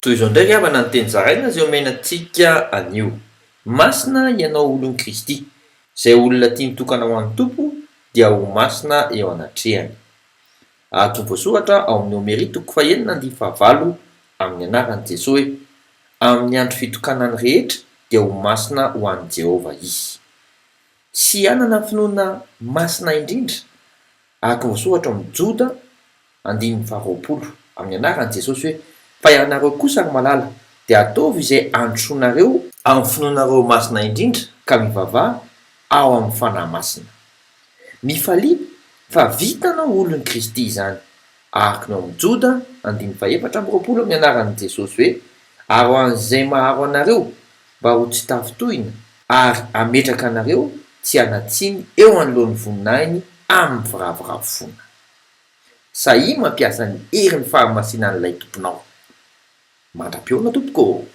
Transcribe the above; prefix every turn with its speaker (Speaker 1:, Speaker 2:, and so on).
Speaker 1: Toy izao ndraiky avana ny teny zaraina zay omenantsika anio. Masina ianao olon'i Kristy, izay olona tia mitokana ho an'ny Tompo dia ho masina eo anatrehany. Araka ny voasoratra ao amin'ny Omeria 9:9 amin'ny anaran'i Jesosy hoe amin'ny andro fitokanany rehetra dia ho masina ho an'i Jehova izy. Tsy anana finoana masina indrindra. Araka ny voasoratra amin'ny Joda 1:20 amin'ny anaran'i Jesosy hoe fa ianareo kosa ny malala dia ataovy izay androsoanareo amin'ny finoanareo masina indrindra ka mivavaha ao amin'ny fanahy masina. Mifaliana fa vitanao olon'i Kristy izany. Araka ny Joda 1:20 amin'ny anaran'i Jesosy hoe ary ho an'izay maharo anareo mba ho tsy tafitohina ary ametraka anareo tsy hanatsiny eo anoloan'ny voninahiny amin'ny viravoravofoana. Sahy mampiasa ny herin'ny fahamasinan'ilay tomponao. Mandra-pioana tompoko.